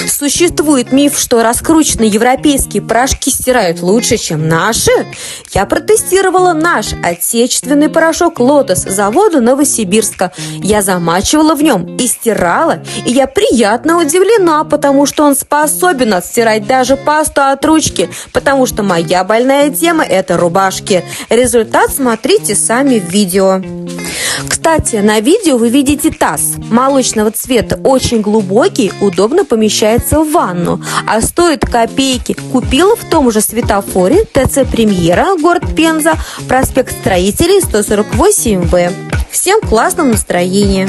Существует миф, что раскрученные европейские порошки стирают лучше, чем наши. Я протестировала наш отечественный порошок «Лотос» завода Новосибирска. Я замачивала в нем и стирала, и я приятно удивлена, потому что он способен отстирать даже пасту от ручки, потому что моя больная тема – это рубашки. Результат смотрите сами в видео. Кстати, на видео вы видите таз молочного цвета, очень глубокий, удобно помещается в ванну, а стоит копейки. Купила в том же светофоре ТЦ «Премьера», город Пенза, проспект Строителей, 148В. Всем классного настроения!